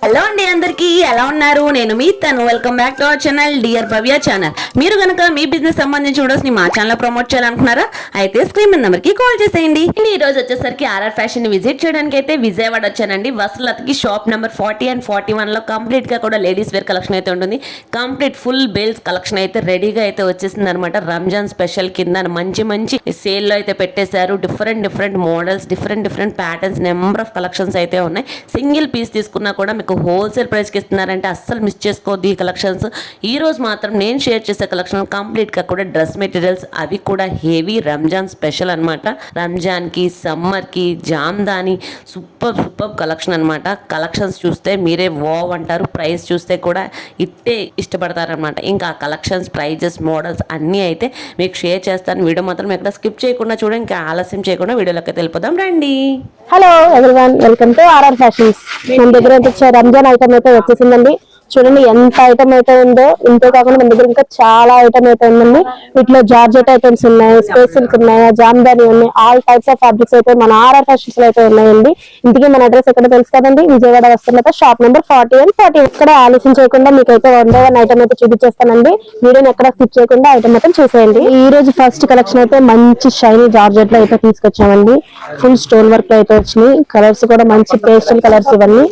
Hello అండి, అందరికీ ఎలా ఉన్నారు? నేను మీ తను. Welcome back to our channel dear Bhavya channel. మీరు కనుక మీ బిజినెస్ సంబంధించి వీడియోస్ ని మా ఛానల్ ప్రమోట్ చేయాలనుకున్నారా? అయితే స్క్రీన్ మీద నెంబర్ కి కాల్ చేసేయండి. ఈ రోజు వచ్చేసరికి ఆర్ఆర్ ఫ్యాషన్ ని విజిట్ చేయడానికి అయితే విజయవాడ వచ్చానండి. వసలతకి షాప్ నెంబర్ 40 and 41 లో కంప్లీట్ గా కూడా లేడీస్ వేర్ కలెక్షన్ అయితే ఉంటుంది. కంప్లీట్ ఫుల్ బేల్స్ కలెక్షన్ అయితే రెడీగా అయితే వచ్చేసింది అనమాట. రంజాన్ స్పెషల్ కింద మంచి మంచి సేల్ లో అయితే పెట్టేశారు. Different models, different patterns, number of collections అయితే ఉన్నాయి. సింగిల్ పీస్ తీసుకున్నా కూడా మీకు హోల్సేల్ ప్రైస్కి ఇస్తున్నారంటే అస్సలు మిస్ చేసుకోవద్దు ఈ కలెక్షన్స్. ఈ రోజు మాత్రం నేను షేర్ చేసే కలెక్షన్ కంప్లీట్గా కూడా డ్రెస్ మెటీరియల్స్, అవి కూడా హెవీ రంజాన్ స్పెషల్ అనమాట. రంజాన్కి, సమ్మర్కి, జామ్దాని సూపర్ కలెక్షన్ అనమాట. కలెక్షన్స్ చూస్తే మీరే వావ్ అంటారు. ప్రైస్ చూస్తే కూడా ఇట్టే ఇష్టపడతారనమాట. ఇంకా కలెక్షన్స్, ప్రైజెస్, మోడల్స్ అన్నీ అయితే మీకు షేర్ చేస్తాను. వీడియో మాత్రం ఎక్కడ స్కిప్ చేయకుండా చూడండి. ఇంకా ఆలస్యం చేయకుండా వీడియోలోకి వెళ్ళిపోదాం రండి. Hello everyone, welcome to RR fashions. మన దగ్గర అయితే రంజాన్ ఐటమ్ అయితే వచ్చేసిందండి. చూడండి ఎంత ఐటమ్ అయితే ఉందో. ఇంతే కాకుండా మన దగ్గర ఇంకా చాలా ఐటమ్ అయితే ఉందండి. వీటిలో జార్జెట్ ఐటమ్స్ ఉన్నాయి, స్పేస్ సిల్క్ ఉన్నాయి, జామ్దాని ఉన్నాయి. ఆల్ టైప్స్ ఆఫ్ ఫ్యాబ్రిక్స్ అయితే మన ఆర్ఆర్ ఫ్యాషన్స్ లో అయితే ఉన్నాయండి. ఇంటికి మన అడ్రస్ ఎక్కడ తెలుసు కదండి, విజయవాడ వస్తున్న షాప్ నెంబర్ 40 and 40. ఇక్కడ ఆలోచన చేయకుండా మీకు అయితే 1 ఐటమ్ అయితే చూపించేస్తానండి. వీడియోని ఎక్కడ స్కిప్ చేయకుండా ఐటమ్ మొత్తం చూసేయండి. ఈ రోజు ఫస్ట్ కలెక్షన్ అయితే మంచి షైనీ జార్జెట్ లో అయితే తీసుకొచ్చామండి. ఫుల్ స్టోన్ వర్క్ అయితే వచ్చినాయి. కలర్స్ కూడా మంచి పేస్టల్ కలర్స్. ఇవన్నీ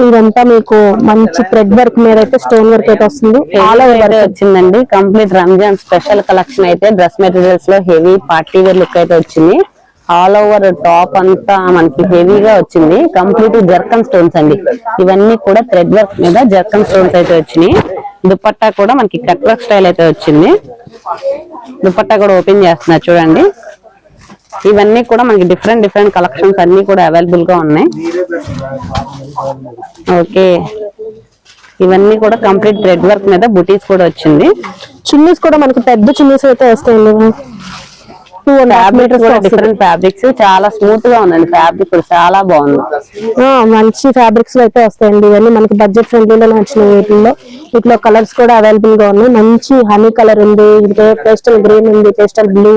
ఇదంతా మీకు మంచి థ్రెడ్ వర్క్ మీద అయితే స్టోన్ వర్క్ అయితే వస్తుంది. ఆల్ ఓవర్ వచ్చిందండి. కంప్లీట్ రంజాన్ స్పెషల్ కలెక్షన్ అయితే డ్రెస్ మెటీరియల్స్ లో హెవీ పార్టీ వేర్ లుక్ అయితే వచ్చింది. ఆల్ ఓవర్ టాప్ అంతా మనకి హెవీగా వచ్చింది. కంప్లీట్ జర్కన్ స్టోన్స్ అండి. ఇవన్నీ కూడా థ్రెడ్ వర్క్ మీద జర్కన్ స్టోన్స్ అయితే వచ్చినాయి. దుపట్టా కూడా మనకి కట్ వర్క్ స్టైల్ అయితే వచ్చింది. దుపట్టా కూడా ఓపెన్ చేస్తున్నారు చూడండి. ఇవన్నీ కూడా మనకి డిఫరెంట్ కలెక్షన్స్ అన్ని కూడా అవైలబుల్ గా ఉన్నాయి. ఓకే, ఇవన్నీ కూడా కంప్లీట్ థ్రెడ్ వర్క్ మీద బుటీస్ కూడా వచ్చింది. చున్నీస్ కూడా మనకి పెద్ద చున్నీస్ అయితే వస్తాయండి. డిఫరెంట్ ఫ్యాబ్రిక్స్, చాలా స్మూత్ గా ఉందండి. ఫ్యాబ్రిక్ కూడా చాలా బాగుంది. మంచి ఫ్యాబ్రిక్స్ లో అయితే వస్తాయండి. ఇవన్నీ మనకి బడ్జెట్ ఫ్రెండ్లీలో వచ్చినాయి. వీటిలో కలర్స్ కూడా అవైలబుల్ గా ఉన్నాయి. మంచి హనీ కలర్ ఉంది, పేస్టల్ గ్రీన్ ఉంది, పేస్టల్ బ్లూ.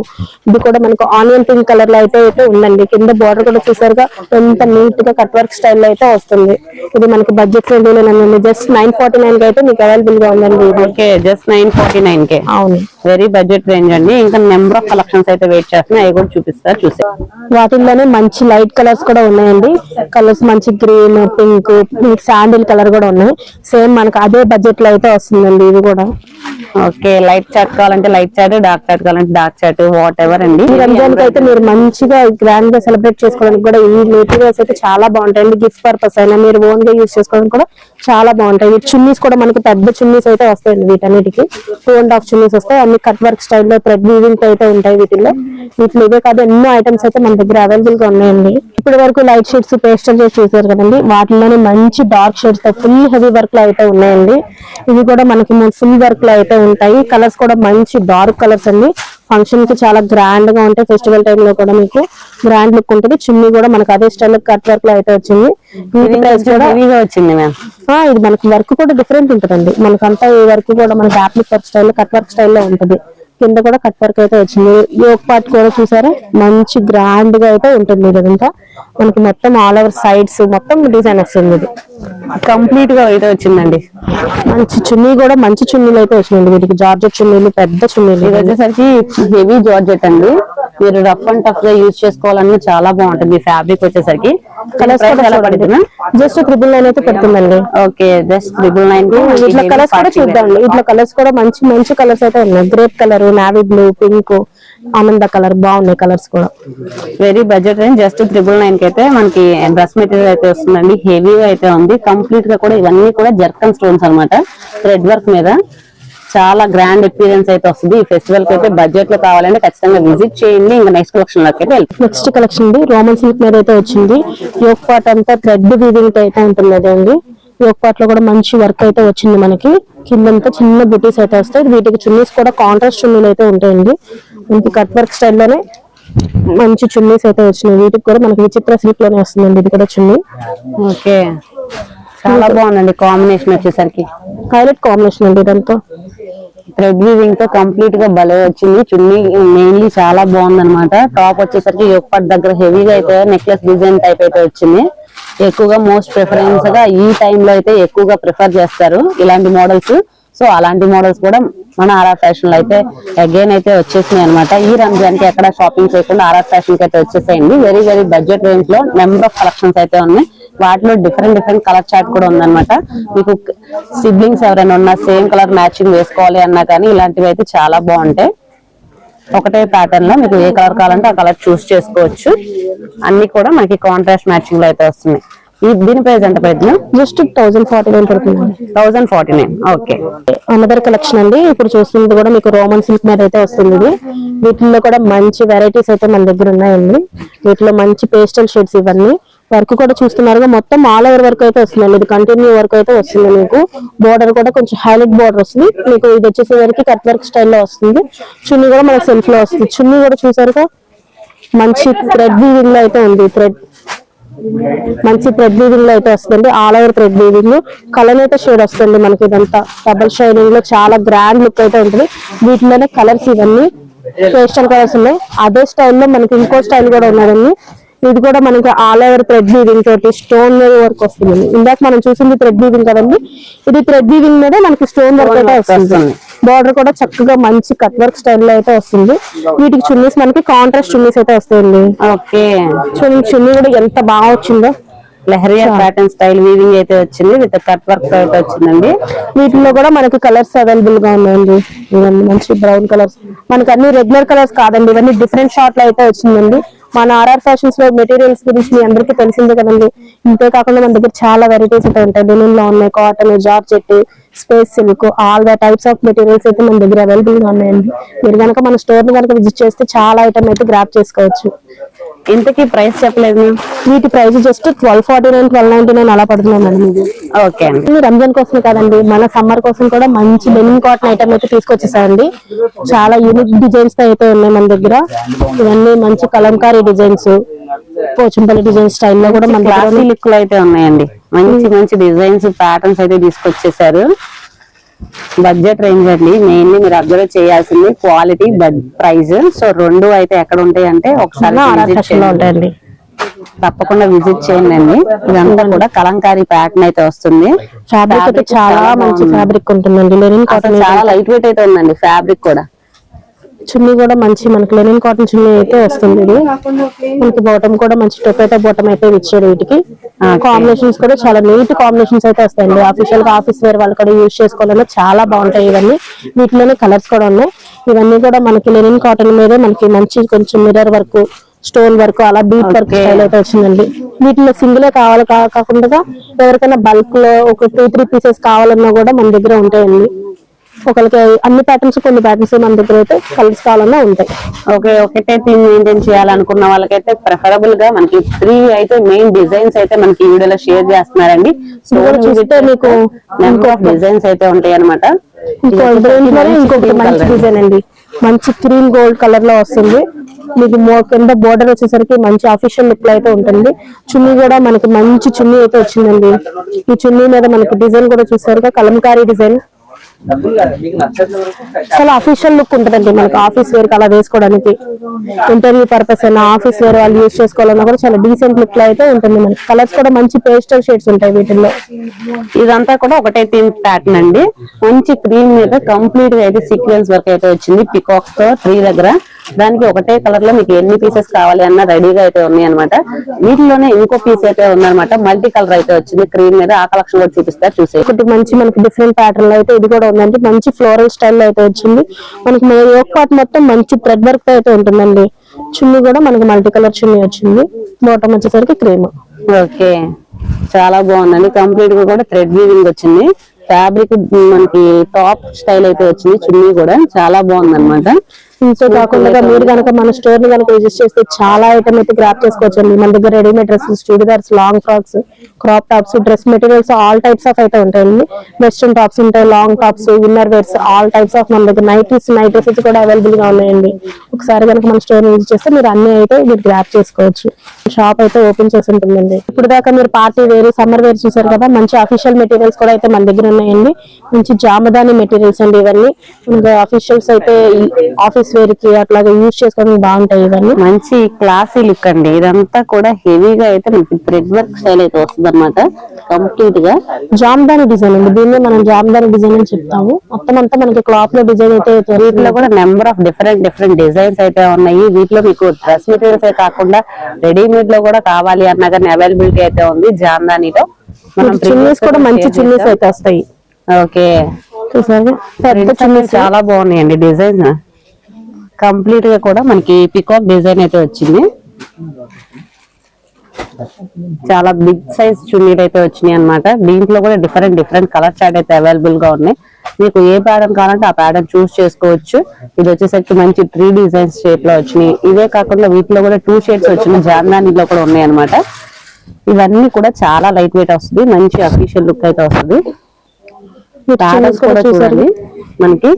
ఇది కూడా మనకు ఆనియన్ పింక్ కలర్ లో అయితే ఉందండి. కింద బార్డర్ కూడా చూసారుగా ఎంత నీట్ గా కట్ వర్క్ స్టైల్ లో అయితే వస్తుంది. ఇది మనకి బడ్జెట్ ఫ్రెండ్లీలో జస్ట్ 949 కి అయితే మీకు అవైలబుల్ గా ఉందండి. ఓకే, జస్ట్ 949 కే. అవును, వెరీ బడ్జెట్ రేంజ్ అండి. ఇంకా నెంబర్ ఆఫ్ కలెక్షన్స్ అయితే వెయిట్ చేస్తున్నాయి. అవి కూడా చూపిస్తారు, చూసే. వాటిల్లోనే మంచి లైట్ కలర్స్ కూడా ఉన్నాయండి. కలర్స్ మంచి గ్రీన్, పింక్, శాండిల్ కలర్ కూడా ఉన్నాయి. సేమ్ మనకు అదే బడ్జెట్ లో అయితే వస్తుందండి ఇది కూడా. ఓకే, లైట్ చాట్ కావాలంటే లైట్ చాట్, డార్క్ చాట్ కావాలంటే డార్క్ చాట్, వాట్ ఎవర్ అండి. ఈ రంజాన్ కి అయితే మీరు మంచిగా గ్రాండ్ గా సెలబ్రేట్ చేసుకోవడానికి కూడా ఈ మెటీరియల్స్ అయితే చాలా బాగుంటాయండి. గిఫ్ట్ పర్పస్ అయినా మీరు ఓన్ గా యూజ్ చేసుకోవడానికి కూడా చాలా బాగుంటాయి. చున్నీస్ కూడా మనకి పెద్ద చున్నీస్ అయితే వస్తాయండి. వీటన్నిటికి 2.5 చున్నీస్ వస్తాయి. అన్ని కట్ వర్క్ స్టైల్లో థ్రెడ్ వీవింగ్ అయితే ఉంటాయి. వీటిలో ఇవే కాదు ఎన్నో ఐటమ్స్ అయితే మన దగ్గర అవైలబుల్ గా ఉన్నాయండి. ఇప్పటి వరకు లైట్ షేడ్స్, పేస్టల్ షేడ్స్ చూసారు కదండి. వాటిలోనే మంచి డార్క్ షేడ్స్ తో ఫుల్ హెవీ వర్క్ లో అయితే ఉన్నాయండి. ఇవి కూడా మనకి ఫుల్ వర్క్ లో అయితే ఉంటాయి. కలర్స్ కూడా మంచి డార్క్ కలర్స్ అండి. ఫంక్షన్ కి చాలా గ్రాండ్ గా ఉంటాయి. ఫెస్టివల్ టైమ్ లో కూడా మీకు గ్రాండ్ లుక్ ఉంటుంది. చున్నీ కూడా మనకు అదే స్టైల్ కట్ వర్క్ లో అయితే వచ్చింది. వచ్చింది మ్యామ్. ఇది మనకి వర్క్ కూడా డిఫరెంట్ ఉంటుందండి. మనకంతా ఈ వర్క్ కూడా మనకి appliqué work style, cut work స్టైల్లో ఉంటుంది. కింద కూడా కట్ వర్క్ అయితే వచ్చింది. యోక్ పార్ట్ కూడా చూసారా మంచి గ్రాండ్ గా అయితే ఉంటుంది. ఇదంతా మనకి మొత్తం ఆల్ ఓవర్ సైడ్స్ మొత్తం డిజైన్ వస్తుంది. ఇది కంప్లీట్ గా అయితే వచ్చిందండి. మంచి చున్నీ కూడా మంచి చున్నీలు అయితే వచ్చినాయండి. వీటికి జార్జెట్ చున్నీలు, పెద్ద చున్నీలు. ఇది వచ్చేసరికి హెవీ జార్జెట్ అండి. మీరు రఫ్ అండ్ టఫ్ గా యూజ్ చేసుకోవాలన్నా చాలా బాగుంటుంది. ఫ్యాబ్రిక్ వచ్చేసరికి కలర్స్ ఎలా పడుతుంది? జస్ట్ 999 అయితే పెడుతుందండి. Okay, just 999. ఇట్లా కలర్స్ కూడా చూద్దాండి. ఇట్లా కలర్స్ కూడా మంచి కలర్స్ అయితే ఉన్నాయి. Grape colour, navy blue, pink, ఆనంద కలర్ బాగున్నాయి కలర్స్ కూడా. Very budget range. జస్ట్ 999 కి అయితే మనకి డ్రెస్ మెటీరియల్ అయితే వస్తుందండి. హెవీగా అయితే ఉంది. కంప్లీట్ గా కూడా ఇవన్నీ కూడా జర్కన్ స్టోన్స్ అనమాట. థ్రెడ్ వర్క్ మీద చాలా గ్రాండ్ ఎక్స్పీరియన్స్ అయితే వస్తుంది. ఈ ఫెస్టివల్ కి అయితే బడ్జెట్ లో కావాలంటే ఖచ్చితంగా విజిట్ చేయండి. ఇంకా నెక్స్ట్ కలెక్షన్ లోకి అయితే నెక్స్ట్ కలెక్షన్ రోమన్ సిల్క్ మీద అయితే వచ్చింది. యోక్ పార్ట్ అంతా థ్రెడ్ వీవింగ్ అయితే ఉంటుంది అదండి. యోక్ పార్ట్ లో కూడా మంచి వర్క్ అయితే వచ్చింది. మనకి కిందంతా చిన్న బుటీస్ అయితే వస్తాయి. వీటికి చున్నీస్ కూడా కాంట్రాస్ట్ చున్నీలు అయితే ఉంటాయండి. మనకి కట్ వర్క్ స్టైల్లోనే మంచి చున్నీస్ అయితే వచ్చినాయి. వీటికి కూడా మనకి విచిత్ర సిల్క్ లోనే వస్తుందండి ఇది కూడా చున్నీ. ఓకే, చాలా బాగుందండి. కాంబినేషన్ వచ్చేసరికి హైలైట్ కాంబినేషన్ అండి. ఇదంతా థ్రెడ్ వీవింగ్ తో కంప్లీట్ గా భలే వచ్చింది. చున్నీ మెయిన్లీ చాలా బాగుంది అనమాట. టాప్ వచ్చేసరికి యోక్ పార్ట్ దగ్గర హెవీగా అయితే నెక్లెస్ డిజైన్ టైప్ అయితే వచ్చింది. ఎక్కువగా మోస్ట్ ప్రిఫరెన్స్ గా ఈ టైంలో అయితే ఎక్కువగా ప్రిఫర్ చేస్తారు ఇలాంటి మోడల్స్. సో అలాంటి మోడల్స్ కూడా మన ఆర్ఆర్ ఫ్యాషన్ లో అయితే అగైన్ అయితే వచ్చేసినాయి అనమాట. ఈ రంజాన్ కి ఎక్కడ షాపింగ్ చేయకుండా ఆర్ఆర్ ఫ్యాషన్ కి అయితే వచ్చేసాయండి. వెరీ వెరీ బడ్జెట్ రేంజ్ లో నెంబర్ ఆఫ్ కలెక్షన్స్ అయితే ఉన్నాయి. వాటిలో డిఫరెంట్ కలర్ చార్ట్ కూడా ఉందన్నమాట. మీకు సిబ్లింగ్స్ ఎవరైనా ఉన్నా సేమ్ కలర్ మ్యాచింగ్ వేసుకోవాలి అన్నా కానీ ఇలాంటివి అయితే చాలా బాగుంటాయి. ఒకటే ప్యాటర్న్ లో మీకు ఏ కలర్ కావాలంటే ఆ కలర్ చూస్ చేసుకోవచ్చు. అన్ని కూడా మనకి కాంట్రాస్ట్ మ్యాచింగ్ లో అయితే వస్తున్నాయి. దీని ప్రైస్ ఎంత పడుతుంది? జస్ట్ 1049 పడుతుంది. 1049. ఓకే. అనదర్ కలెక్షన్ అండి. ఇప్పుడు చూస్తుంది కూడా మీకు రోమన్ సిల్క్ మీద అయితే వస్తుంది ఇది. వీటిల్లో కూడా మంచి వెరైటీస్ అయితే మన దగ్గర ఉన్నాయండి. వీటిలో మంచి పేస్టల్ షేడ్స్ ఇవన్నీ. వర్క్ కూడా చూస్తున్నారు మొత్తం ఆల్ ఓవర్ వర్క్ అయితే వస్తుందండి. ఇది కంటిన్యూ వర్క్ అయితే వస్తుంది. మీకు బోర్డర్ కూడా కొంచెం హైలైట్ బోర్డర్ వస్తుంది. మీకు ఇది వచ్చేసరికి కట్ వర్క్ స్టైల్లో వస్తుంది. చున్నీ కూడా మనకి సెల్ఫ్ లో వస్తుంది. చున్నీ కూడా చూసారుగా మంచి థ్రెడ్ వీవింగ్ లో అయితే ఉంది. మంచి థ్రెడ్ వీవింగ్ లో అయితే వస్తుంది. All over thread weaving colour అయితే షేడ్ వస్తుంది. మనకి ఇదంతా డబల్ షైనింగ్ లో చాలా గ్రాండ్ లుక్ అయితే ఉంటుంది. వీటిలోనే కలర్స్ ఇవన్నీ పేస్టల్ కలర్స్ ఉన్నాయి. అదే స్టైల్లో మనకి ఇంకో స్టైల్ కూడా ఉన్నదండి. ఇది కూడా మనకి ఆల్ ఓవర్ థ్రెడ్ వీవింగ్ తోటి స్టోన్ వర్క్ వస్తుంది. ఇందాక మనం చూసింది థ్రెడ్ వీవింగ్ కదండి. ఇది థ్రెడ్ వీవింగ్ మీద మనకి స్టోన్ వర్క్ అయితే వస్తుంది. బార్డర్ కూడా చక్కగా మంచి కట్ వర్క్ స్టైల్లో అయితే వస్తుంది. వీటికి చున్నీస్ మనకి కాంట్రాస్ట్ చున్నీస్ అయితే వస్తాయండి. ఓకే. చున్నీ కూడా ఎంత బాగా వచ్చిందో. లెహరియా ప్యాటర్న్ స్టైల్ వీవింగ్ అయితే వచ్చింది. విత్ కట్ వర్క్ అయితే వచ్చిందండి. వీటిలో కూడా మనకి కలర్స్ అవైలబుల్ గా ఉన్నాయండి. ఇవన్నీ మంచి బ్రౌన్ కలర్స్. మనకి అన్ని రెగ్యులర్ కలర్స్ కాదండి. ఇవన్నీ డిఫరెంట్ షార్ట్ లో అయితే వచ్చిందండి. మన ఆర్ఆర్ ఫ్యాషన్స్ లో మెటీరియల్స్ గురించి మీ అందరికీ తెలిసిందే కదండి. ఇంతే కాకుండా మన దగ్గర చాలా వెరైటీస్ అయితే ఉంటాయి. డెనిమ్ లో ఉన్నాయి, cotton, georgette, space silk, all the types of materials అయితే మన దగ్గర అవైలబుల్ గా ఉన్నాయండి. మీరు కనుక మన స్టోర్ ని కనుక విజిట్ చేస్తే చాలా ఐటమ్ అయితే గ్రాప్ చేసుకోవచ్చు. ఇంతకీ ప్రైస్ చెప్పలేదు. వీటి ప్రైస్ జస్ట్ 1249, 1299 అలా పడుతున్నాయండి. ఇది ఓకే అండి. రంజాన్ కోసం కాదండి, మన సమ్మర్ కోసం కూడా మంచి డెనిమ్ కాటన్ ఐటమ్ అయితే తీసుకొచ్చేసాయండి. చాలా యూనిక్ డిజైన్స్ అయితే ఉన్నాయి మన దగ్గర. ఇవన్నీ మంచి కలంకారీ డిజైన్స్, పోచంపల్లి డిజైన్ స్టైల్లో కూడా మన క్లాసీ లుక్ లో అయితే ఉన్నాయండి. మంచి డిజైన్స్ ప్యాటర్న్స్ అయితే తీసుకొచ్చేసారు. బడ్జెట్ రేంజ్ అండి. మెయిన్లీ మీరు అబ్జర్వ్ చేయాల్సింది క్వాలిటీ, ప్రైస్. సో రెండు అయితే ఎక్కడ ఉంటాయి అంటే ఒకసారి ఉంటాయండి. తప్పకుండా విజిట్ చేయండి అండి. ఇదంతా కూడా కలంకారీ ప్యాటర్న్ అయితే వస్తుంది. ఫ్యాబ్రిక్ అయితే చాలా మంచి ఫ్యాబ్రిక్ ఉంటుందండి. లెనిన్ కాటన్ చాలా లైట్ వెయిట్ అయితే ఉందండి ఫ్యాబ్రిక్ కూడా. చున్నీ కూడా మంచి మనకి లెనిన్ కాటన్ చున్నీ అయితే వస్తుంది. ఇది మనకి బాటమ్ కూడా మంచి టొపాటో బాటమ్ అయితే ఇచ్చాడు. వీటికి కాంబినేషన్స్ కూడా చాలా నీట్ కాంబినేషన్స్ అయితే వస్తాయండి. ఆఫీషియల్ గా ఆఫీస్ వేర్ వాళ్ళు కూడా యూజ్ చేసుకోవాలన్నా చాలా బాగుంటాయి ఇవన్నీ. వీటిలోనే కలర్స్ కూడా ఉన్నాయి. ఇవన్నీ కూడా మనకి లెనిన్ కాటన్ మీదే మనకి మంచి కొంచెం మిర్రర్ వర్క్, స్టోన్ వర్క్, అలా బీట్ వర్క్ స్టైల్ అయితే వచ్చిందండి. వీటిలో సింగిలే కావాలి కాకుండా ఎవరికైనా బల్క్ లో ఒక 2-3 పీసెస్ కావాలన్నా కూడా మన దగ్గర ఉంటాయండి. ఒకరికి అన్ని ప్యాటర్న్స్, కొన్ని ప్యాటర్న్స్ మన దగ్గర అయితే కలర్స్ కావాలన్నా ఉంటాయి. ఒకటే థీమ్ మెయింటైన్ చేయాలనుకున్న వాళ్ళకైతే ప్రిఫరబుల్ గా మనకి 3 అయితే మెయిన్ డిజైన్స్ అయితే మనకి ఈ వీడియోలో షేర్ చేస్తున్నారండి. సో చూస్తే మీకు నెంబర్ ఆఫ్ డిజైన్స్ అయితే ఉంటాయి అనమాట. ఇంకొకటి మంచి డిజైన్ అండి. మంచి క్రీమ్ గోల్డ్ కలర్ లో వస్తుంది. మీకు కింద బోర్డర్ వచ్చేసరికి మంచి ఆఫీషియల్ లుక్ లో అయితే ఉంటుంది. చున్నీ కూడా మనకి మంచి చున్నీ అయితే వచ్చిందండి. ఈ చున్నీ మీద మనకి డిజైన్ కూడా చూసారుగా, కలంకారీ డిజైన్. చాలా అఫీషియల్ లుక్ ఉంటుందండి. మనకి ఆఫీస్ వేర్ అలా వేసుకోవడానికి, ఇంటర్వ్యూ పర్పస్ అయినా, ఆఫీస్ వేర్ వాళ్ళు యూజ్ చేసుకోవాలన్నా కూడా చాలా డీసెంట్ లుక్ లో అయితే ఉంటుంది. మనకి కలర్స్ కూడా మంచి పేస్టల్ షేడ్స్ ఉంటాయి వీటిల్లో. ఇదంతా కూడా ఒకటే థీమ్ ప్యాటర్న్ అండి. మంచి క్రీమ్ మీద కంప్లీట్ గా అయితే సీక్వెన్స్ వర్క్ అయితే వచ్చింది. పికాక్స్ తో 3 దగ్గర దానికి ఒకటే కలర్ లో మీకు ఎన్ని పీసెస్ కావాలి అన్న రెడీగా అయితే ఉన్నాయి అనమాట. వీటిలోనే ఇంకో పీస్ అయితే ఉందన్నమాట. మల్టీ కలర్ అయితే వచ్చింది క్రీమ్ మీద. ఆ కలెక్షన్ కూడా చూపిస్తారు చూసే. ఒకటి మంచి మనకి డిఫరెంట్ ప్యాటర్న్ లో అయితే ఇది కూడా ఉందండి. మంచి ఫ్లోరల్ స్టైల్ లో అయితే వచ్చింది. మనకి యోక్ పార్ట్ మొత్తం మంచి థ్రెడ్ వర్క్ అయితే ఉంటుందండి. చున్నీ కూడా మనకి మల్టీ కలర్ చున్నీ వచ్చింది. బాటమ్ వచ్చేసరికి క్రీమ్. ఓకే, చాలా బాగుందండి. కంప్లీట్ గా కూడా థ్రెడ్ వీవింగ్ వచ్చింది. ఫ్యాబ్రిక్ మనకి టాప్ స్టైల్ అయితే వచ్చింది. చున్నీ కూడా చాలా బాగుంది అనమాట. ఇంతే కాకుండా మీరు కనుక మన స్టోర్ ని కనుక విజిట్ చేస్తే చాలా ఐటమ్ అయితే గ్రాప్ చేసుకోవచ్చండి. మన దగ్గర readymade dresses, churidars, long frocks, crop tops, dress materials all types of అయితే ఉంటాయండి. వెస్ట్రన్ టాప్స్ ఉంటాయి, long tops, inner wears, all types of మన దగ్గర నైట్ డ్రెస్సెస్ కూడా అవైలబుల్ గా ఉన్నాయండి. ఒకసారి కనుక మన స్టోర్ ని విజిట్ చేస్తే మీరు అన్ని అయితే మీరు గ్రాప్ చేసుకోవచ్చు. షాప్ అయితే ఓపెన్ చేసి ఉంటుందండి. ఇప్పుడు దాకా మీరు పార్టీ వేర్, సమ్మర్ వేర్ చూసారు కదా. మంచి అఫీషియల్ మెటీరియల్స్ కూడా అయితే మన దగ్గర ఉన్నాయి. ఉన్నాయండి. మంచి జామదాని మెటీరియల్స్ అండి ఇవన్నీ. ఇంకా అఫీషియల్స్ అయితే ఆఫీస్ వేర్ కి అట్లాగే యూజ్ చేసుకోవడానికి బాగుంటాయి ఇవన్నీ. మంచి క్లాసీ లుక్ అండి. ఇదంతా కూడా హెవీగా అయితే మనకి థ్రెడ్ వర్క్ స్టైల్ అయితే వస్తుంది అనమాట. కంప్లీట్ గా జామదాని డిజైన్ అండి. దీన్ని మనం జామదాని డిజైన్ అని చెప్తాము. మొత్తం అంతా మనకి క్లాత్ లో డిజైన్ అయితే వీటిలో కూడా నెంబర్ ఆఫ్ డిఫరెంట్ డిజైన్స్ అయితే ఉన్నాయి. వీటిలో మీకు డ్రెస్ మెటీరియల్స్ కాకుండా రెడీమేడ్ లో కూడా కావాలి అన్నా కానీ అవైలబిలిటీ అయితే ఉంది జామదానిలో. చున్నీస్ కూడా మంచి చున్నీస్ అయితే వస్తాయి. ఓకే, చూసారు పెద్ద చున్నీస్ చాలా బాగున్నాయండి డిజైన్. కంప్లీట్ గా కూడా మనకి పికాక్ డిజైన్ అయితే వచ్చింది. చాలా బిగ్ సైజ్ చున్నీలు అయితే వచ్చినాయి అన్నమాట. దీంట్లో కూడా డిఫరెంట్ కలర్ చార్ట్ అయితే అవైలబుల్ గా ఉన్నాయి. మీకు ఏ ప్యాటర్న్ కావాలంటే ఆ ప్యాటర్న్ చూస్ చేసుకోవచ్చు. ఇది వచ్చేసరికి మంచి 3 డిజైన్స్ షేప్ లో వచ్చినాయి. ఇవే కాకుండా వీటిలో కూడా 2 షేడ్స్ వచ్చినాయి. జామదానిలో కూడా ఉన్నాయి అన్నమాట. ఇవన్నీ కూడా చాలా లైట్ వెయిట్ వస్తుంది. మంచి అఫీషియల్ లుక్ అయితే వస్తుంది. ప్యాటర్న్స్ కూడా చూడండి. మనకి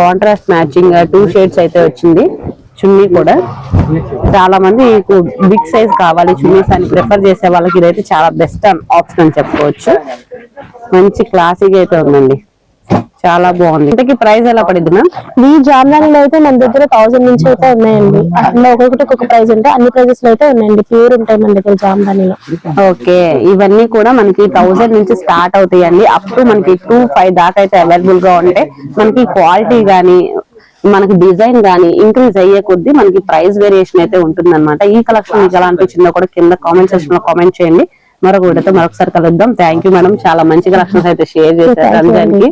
కాంట్రాస్ట్ మ్యాచింగ్ 2 షేడ్స్ అయితే వచ్చింది. చున్నీ కూడా చాలా మంది బిగ్ సైజ్ కావాలి చున్నీస్ అని ప్రిఫర్ చేసే వాళ్ళకి ఇదైతే చాలా బెస్ట్ ఆప్షన్ అని చెప్పుకోవచ్చు. మంచి క్లాసీగా అయితే ఉందండి. చాలా బాగుంది. ఇంతకీ ప్రైస్ ఎలా పడింది మ్యామ్? ఈ జామదానిలో అయితే మన దగ్గర 1000 నుంచి అయితే ఉన్నాయండి. అట్లా ఒక్కొక్క ప్రైస్ ఉంటాయి. అన్ని ప్రైజెస్ లో అయితే ఉన్నాయండి. ప్యూర్ ఉంటాయి మన దగ్గర జామదానిలో. ఓకే, ఇవన్నీ కూడా మనకి 1000 నుంచి స్టార్ట్ అవుతాయండి. అప్ టు మనకి 2-5 దాకా అయితే అవైలబుల్ గా ఉంటాయి. మనకి క్వాలిటీ గానీ మనకి డిజైన్ గానీ ఇంక్రీజ్ అయ్యే కొద్దీ మనకి ప్రైస్ వేరియేషన్ అయితే ఉంటుంది అనమాట. ఈ కలెక్షన్ మీకు ఎలా అనిపించిందో కూడా కింద కామెంట్ సెక్షన్ లో కామెంట్ చేయండి. మరొకటి మరొకసారి కలుద్దాం. థ్యాంక్ యూ మేడం, చాలా మంచి కలెక్షన్స్ అయితే షేర్ చేశారు రంజాన్ కి.